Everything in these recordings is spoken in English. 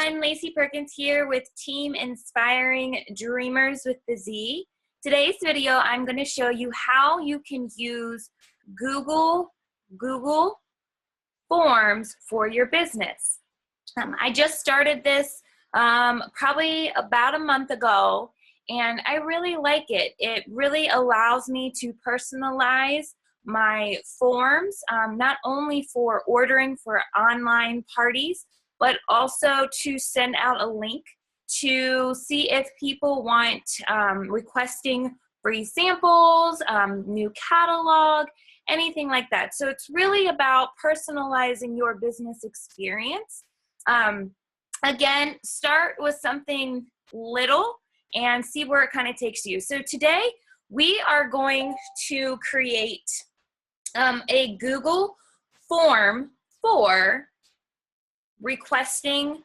everyone, Lacey Perkins here with Team Inspiring Dreamers with the Z. Today's video, I'm going to show you how you can use Google Forms for your business. I just started this probably about a month ago, and I really like it. It really allows me to personalize my forms, not only for ordering for online parties, but also to send out a link to see if people want requesting free samples, new catalog, anything like that. So it's really about personalizing your business experience. Again, start with something little and see where it kind of takes you. So today we are going to create a Google form for requesting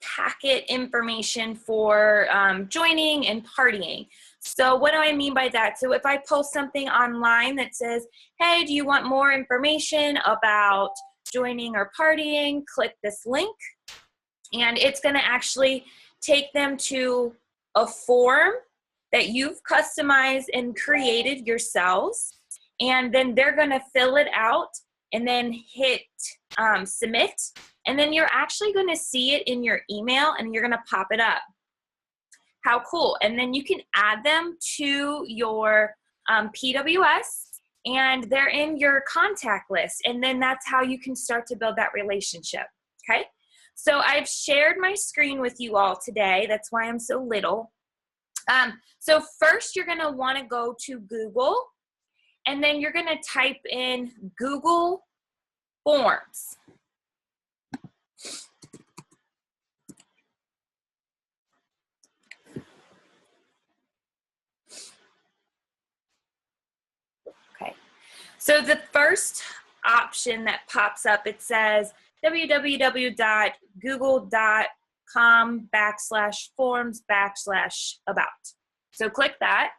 packet information for joining and partying. So what do I mean by that? So if I post something online that says, hey, do you want more information about joining or partying? Click this link, and it's going to actually take them to a form that you've customized and created yourselves, and then they're going to fill it out and then hit submit. And then you're actually going to see it in your email and you're going to pop it up. How cool. And then you can add them to your PWS, and they're in your contact list. And then that's how you can start to build that relationship. Okay. So I've shared my screen with you all today. That's why I'm so little. So first you're going to want to go to Google, and then you're going to type in Google Forms. Okay, so the first option that pops up, it says www.google.com/forms/about. So click that.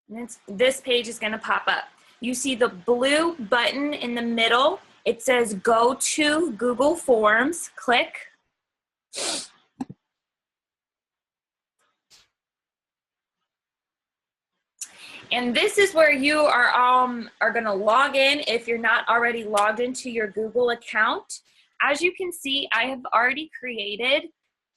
And this page is going to pop up. You see the blue button in the middle. It says go to Google Forms. Click. And this is where you are going to log in if you're not already logged into your Google account. As you can see, I have already created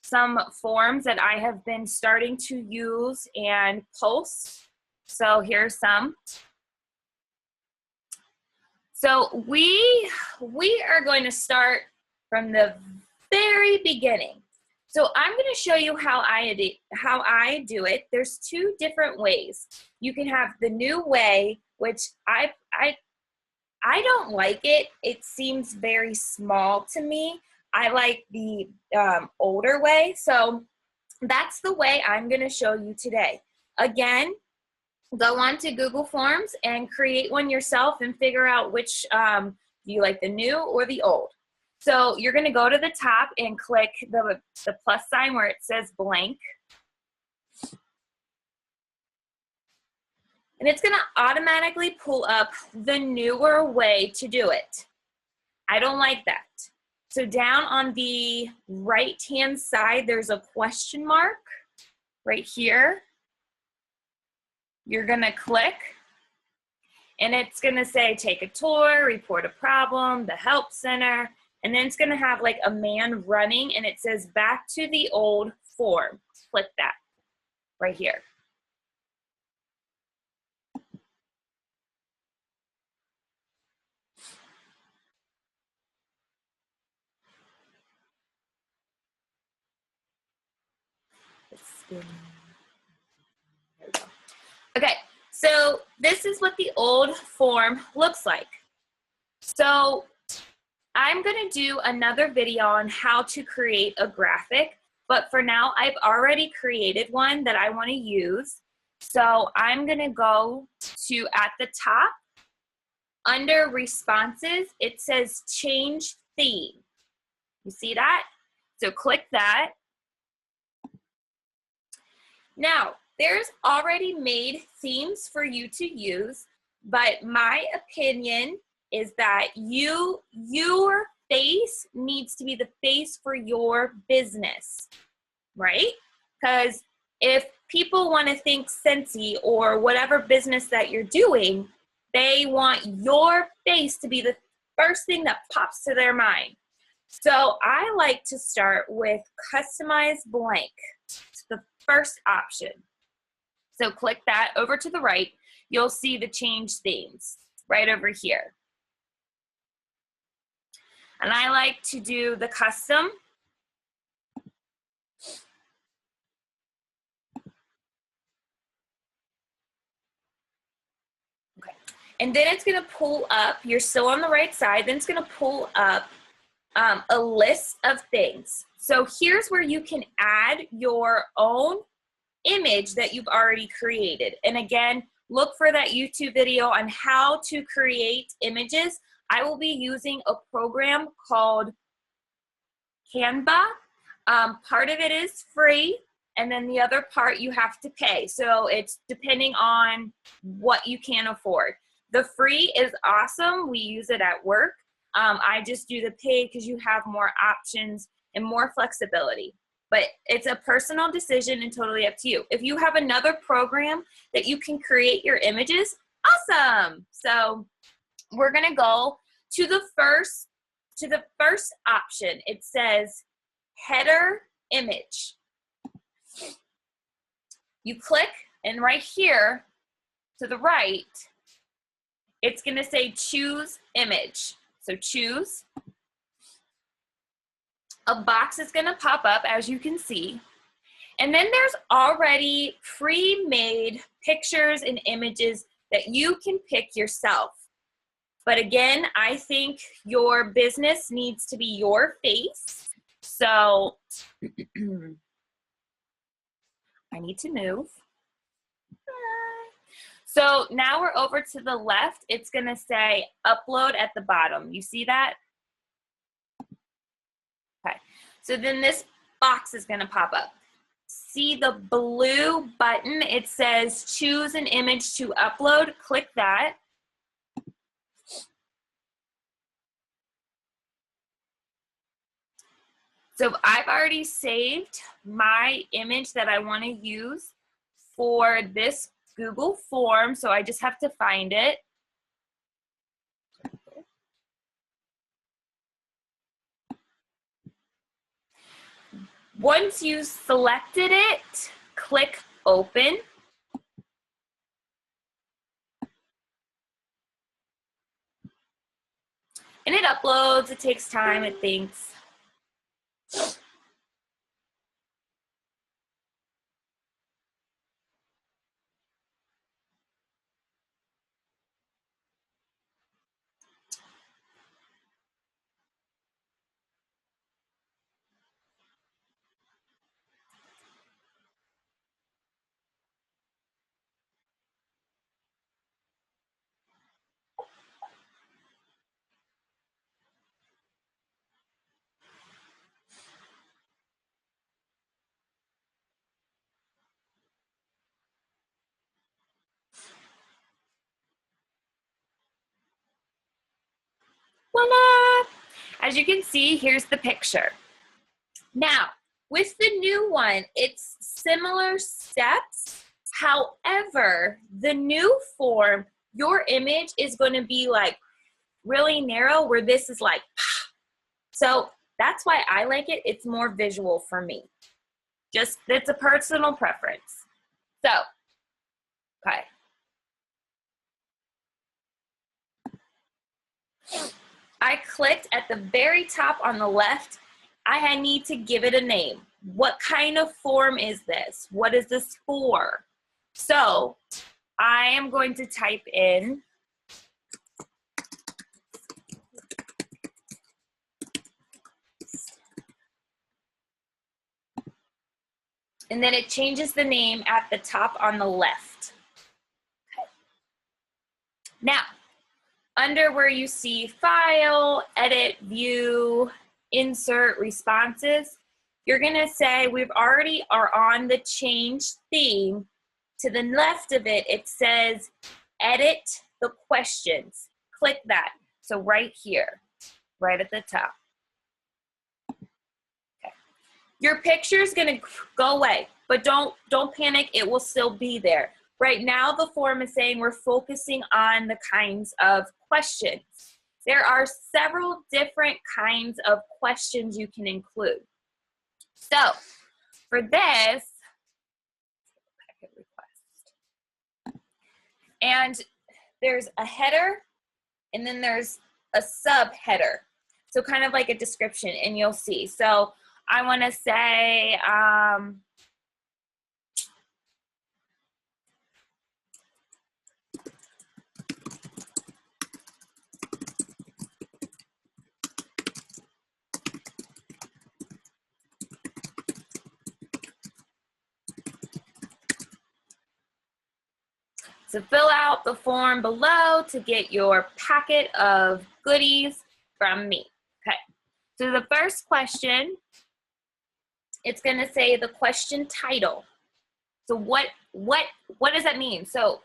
some forms that I have been starting to use and post. So here's some. So we are going to start from the very beginning. So I'm going to show you how I do it. There's two different ways. You can have the new way, which I don't like it. It seems very small to me. I like the older way. So that's the way I'm going to show you today. Again, go on to Google Forms and create one yourself and figure out which do you like, the new or the old. So you're going to go to the top and click the plus sign where it says blank. And it's going to automatically pull up the newer way to do it. I don't like that. So down on the right-hand side, there's a question mark right here. You're going to click, and it's going to say take a tour, report a problem, the help center, and then it's going to have like a man running, and it says back to the old form. Click that right here. Okay, so this is what the old form looks like. So I'm going to do another video on how to create a graphic, but for now I've already created one that I want to use. So I'm going to go to, at the top, under responses, it says change theme. You see that? So click that. Now, there's already made themes for you to use, but my opinion is that your face needs to be the face for your business, right? Because if people want to think Scentsy or whatever business that you're doing, they want your face to be the first thing that pops to their mind. So I like to start with customize blank. It's the first option. So click that over to the right. You'll see the change themes right over here. And I like to do the custom. Okay. And then it's gonna pull up, you're still on the right side, then it's gonna pull up a list of things. So here's where you can add your own image that you've already created. And again, look for that YouTube video on how to create images. I will be using a program called Canva. Part of it is free, and then the other part you have to pay. So it's depending on what you can afford. The free is awesome. We use it at work. I just do the paid because you have more options and more flexibility. But it's a personal decision and totally up to you. If you have another program that you can create your images, awesome. So we're gonna go to the first option. It says header image. You click, and right here to the right, it's gonna say choose image. So choose. A box is gonna pop up, as you can see. And then there's already pre-made pictures and images that you can pick yourself. But again, I think your business needs to be your face. So I need to move. So now we're over to the left. It's gonna say upload at the bottom. You see that? Okay, so then this box is gonna pop up. See the blue button? It says choose an image to upload. Click that. So I've already saved my image that I want to use for this Google form, so I just have to find it. Once you selected it, click open. And it uploads, it takes time, it thinks. Voila! As you can see, here's the picture. Now, with the new one, it's similar steps. However, the new form, your image is going to be like really narrow, where this is like, so that's why I like it. It's more visual for me. Just, it's a personal preference. So, okay. I clicked at the very top on the left. I need to give it a name. What kind of form is this? What is this for? So I am going to type in and then it changes the name at the top on the left. Okay. Now, under where you see file, edit, view, insert, responses, you're gonna say we've already are on the change theme. To the left of it, it says edit the questions. Click that. So right here, right at the top. Okay. Your picture is going to go away, but don't panic. It will still be there. Right now, the form is saying we're focusing on the kinds of questions. There are several different kinds of questions you can include. So for this, packet request. And there's a header, and then there's a subheader. So kind of like a description, and you'll see. So I want to say, so fill out the form below to get your packet of goodies from me. Okay, so the first question, it's going to say the question title. So what does that mean? So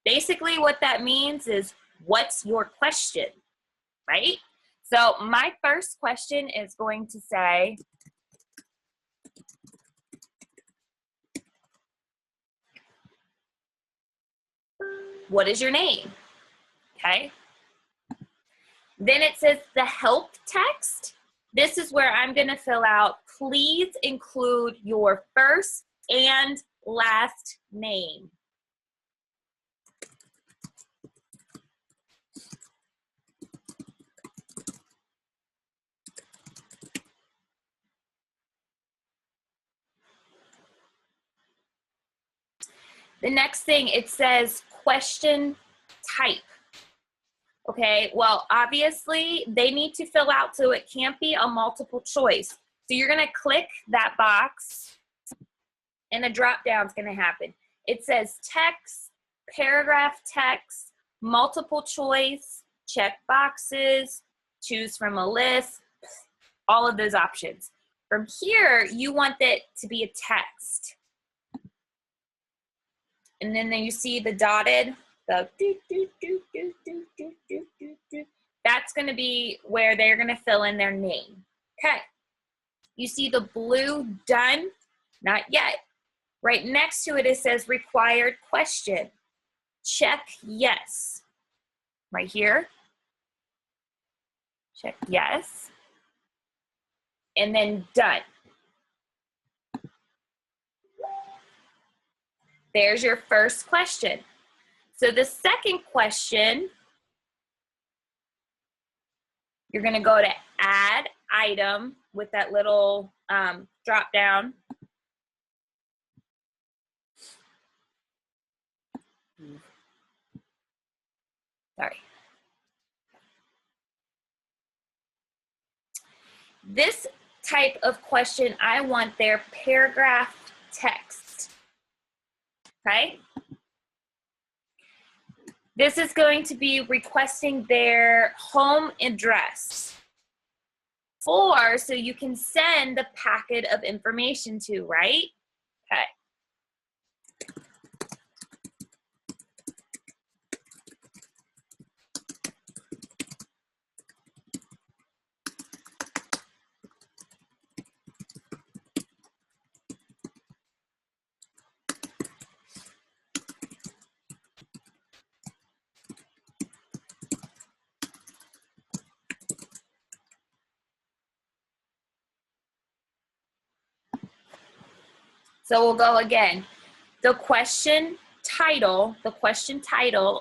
basically what that means is, what's your question, right? So my first question is going to say, what is your name? Okay. Then it says the help text. This is where I'm going to fill out, please include your first and last name. The next thing, it says question type. Okay, well, obviously they need to fill out, so it can't be a multiple choice. So you're gonna click that box and a drop down is gonna happen. It says text, paragraph text, multiple choice, check boxes, choose from a list, all of those options. From here, you want it to be a text. And then you see the dotted, the that's going to be where they're going to fill in their name. Okay. You see the blue done? Not yet. Right next to it, it says required question. Check yes. Right here. Check yes. And then done. There's your first question. So the second question, you're going to go to add item with that little drop down. Sorry. This type of question, I want their paragraph text. Okay? This is going to be requesting their home address, or so you can send the packet of information to, right? Okay. So we'll go again. The question title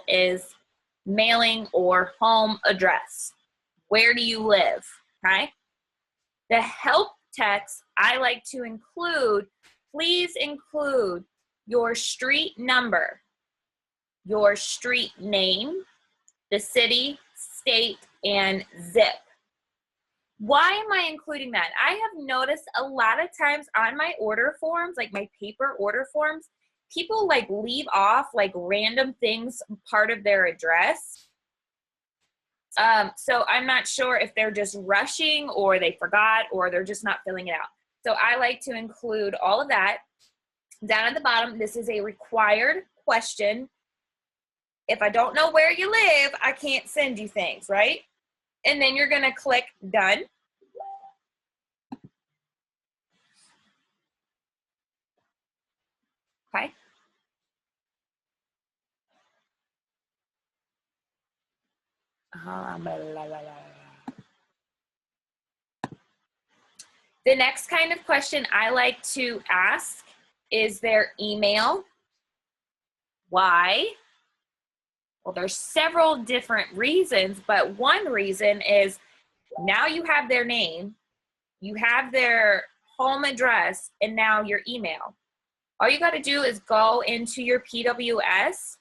is mailing or home address. Where do you live? Okay. The help text, I like to include, please include your street number, your street name, the city, state, and zip. Why am I including that? I have noticed a lot of times on my order forms, like my paper order forms, people like leave off like random things, part of their address. So I'm not sure if they're just rushing or they forgot or they're just not filling it out. So I like to include all of that. Down at the bottom, this is a required question. If I don't know where you live, I can't send you things, right? And then you're gonna click done. Okay. The next kind of question I like to ask is their email. Why? Well, there's several different reasons, but one reason is now you have their name, you have their home address, and now your email. All you got to do is go into your PWS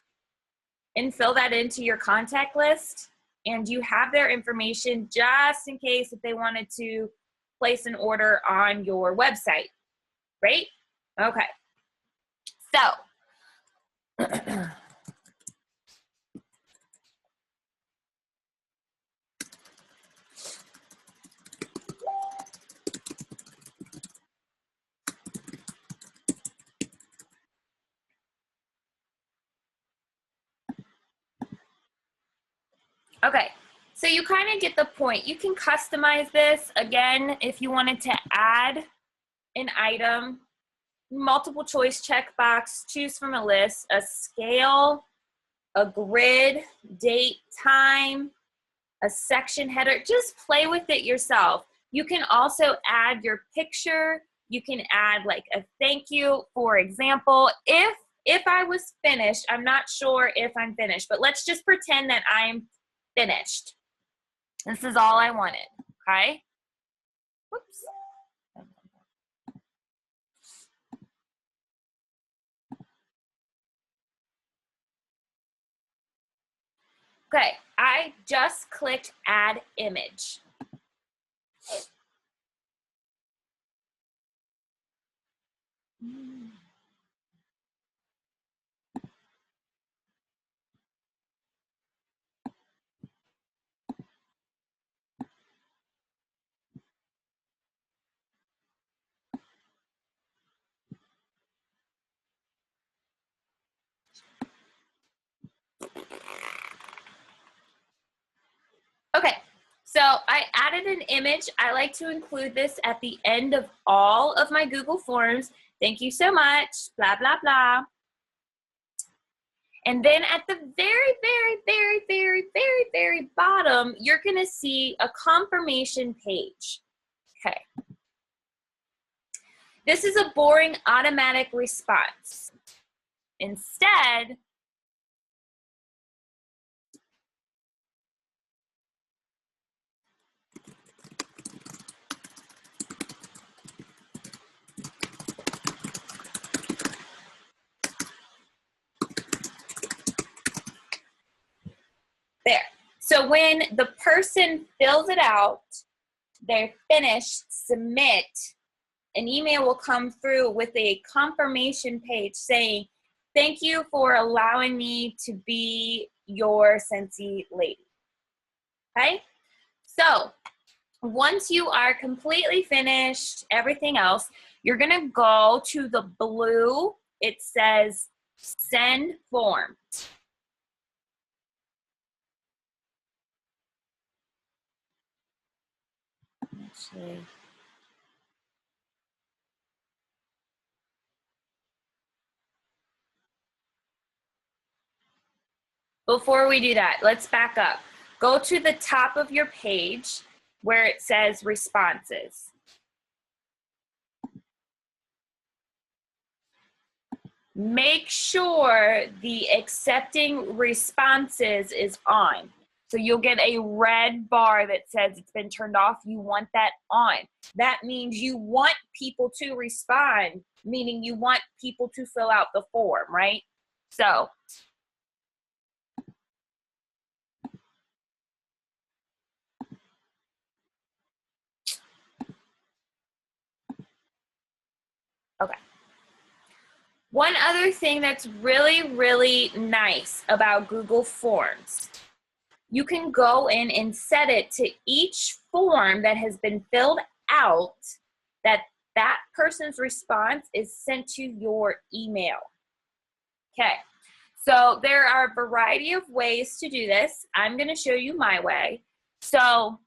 and fill that into your contact list, and you have their information just in case if they wanted to place an order on your website, right? Okay. So, okay, so you kind of get the point. You can customize this again if you wanted to add an item, multiple choice checkbox, choose from a list, a scale, a grid, date, time, a section header. Just play with it yourself. You can also add your picture. You can add like a thank you, for example. If I was finished, I'm not sure if I'm finished, but let's just pretend that I'm finished. This is all I wanted, okay? Whoops. Okay, I just clicked add image. Okay, so I added an image. I like to include this at the end of all of my Google Forms. Thank you so much, blah, blah, blah. And then at the very bottom, you're gonna see a confirmation page. Okay. This is a boring automatic response. Instead, there. So when the person fills it out, they're finished, submit, an email will come through with a confirmation page saying, thank you for allowing me to be your Scentsy lady. Okay? So once you are completely finished, everything else, you're gonna go to the blue, it says send form. Actually, before we do that, let's back up. Go to the top of your page where it says responses. Make sure the accepting responses is on. So you'll get a red bar that says it's been turned off. You want that on. That means you want people to respond, meaning you want people to fill out the form, right? So okay. One other thing that's really nice about Google Forms, you can go in and set it to each form that has been filled out that that person's response is sent to your email. Okay, so there are a variety of ways to do this. I'm going to show you my way. So,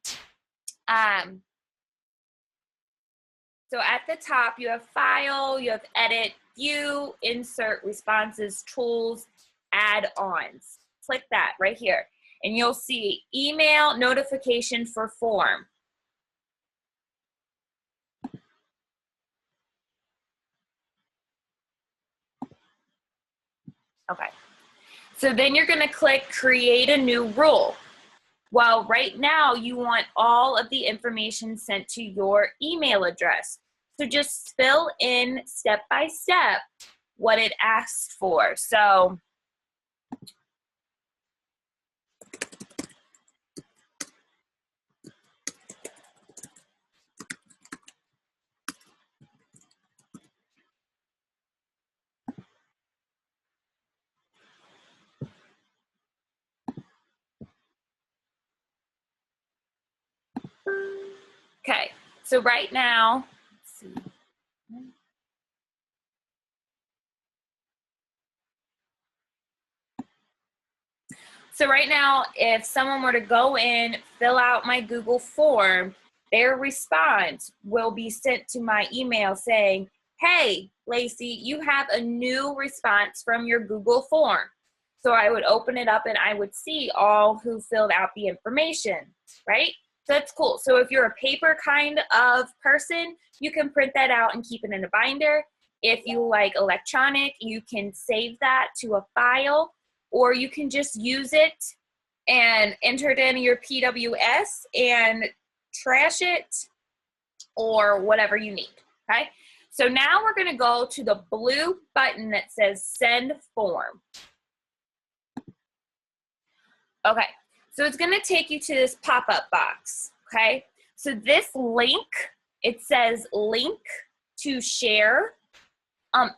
so at the top, you have File, you have Edit, View, Insert, Responses, Tools, Add-ons. Click that right here, and you'll see Email Notification for Form. Okay, so then you're gonna click Create a New Rule. Well, right now you want all of the information sent to your email address. So just fill in step by step what it asks for. So okay, so right now, let's see. So right now, if someone were to go in, fill out my Google form, their response will be sent to my email saying, hey, Lacey, you have a new response from your Google form. So I would open it up and I would see all who filled out the information, right? So that's cool. So if you're a paper kind of person, you can print that out and keep it in a binder. If you like electronic, you can save that to a file, or you can just use it and enter it in your PWS and trash it or whatever you need, okay? So now we're gonna go to the blue button that says Send Form. Okay, so it's gonna take you to this pop-up box, okay? So this link, it says link to share,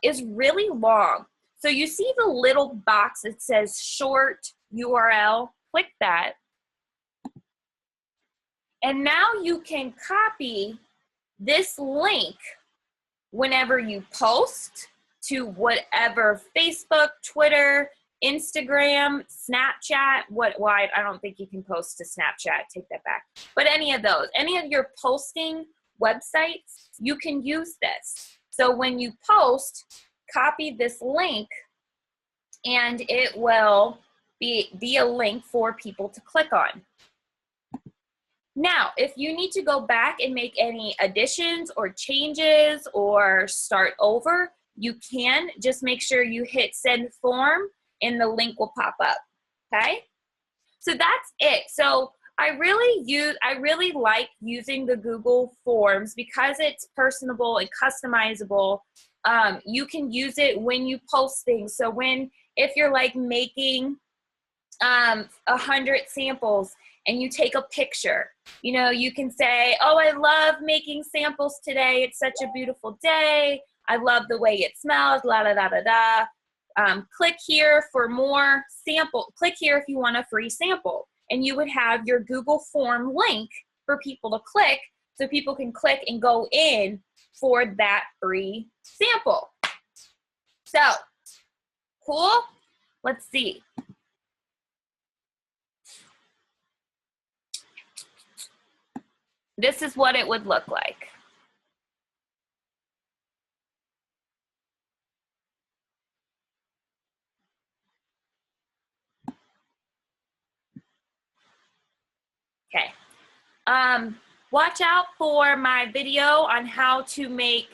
is really long. So you see the little box that says short URL, click that. And now you can copy this link whenever you post to whatever Facebook, Twitter, Instagram, Snapchat, I don't think you can post to Snapchat, take that back. But any of those, any of your posting websites, you can use this. So when you post, copy this link and it will be a link for people to click on. Now, if you need to go back and make any additions or changes or start over, you can. Just make sure you hit Send Form and the link will pop up, okay? So that's it. So I really like using the Google Forms because it's personable and customizable. You can use it when you post things. So if you're like making 100 samples and you take a picture, you know, you can say, oh, I love making samples today. It's such a beautiful day. I love the way it smells, la da da da da. Click here for more sample. Click here if you want a free sample. And you would have your Google Form link for people to click so people can click and go in for that free sample. So, cool? Let's see. This is what it would look like. Okay. Watch out for my video on how to make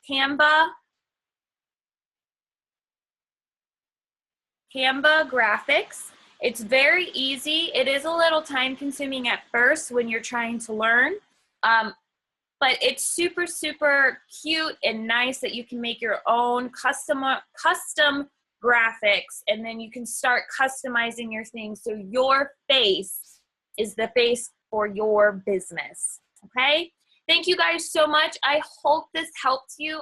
Canva graphics. It's very easy. It is a little time consuming at first when you're trying to learn, but it's super, super cute and nice that you can make your own custom graphics, and then you can start customizing your things so your face is the face for your business, okay? Thank you guys so much. I hope this helped you.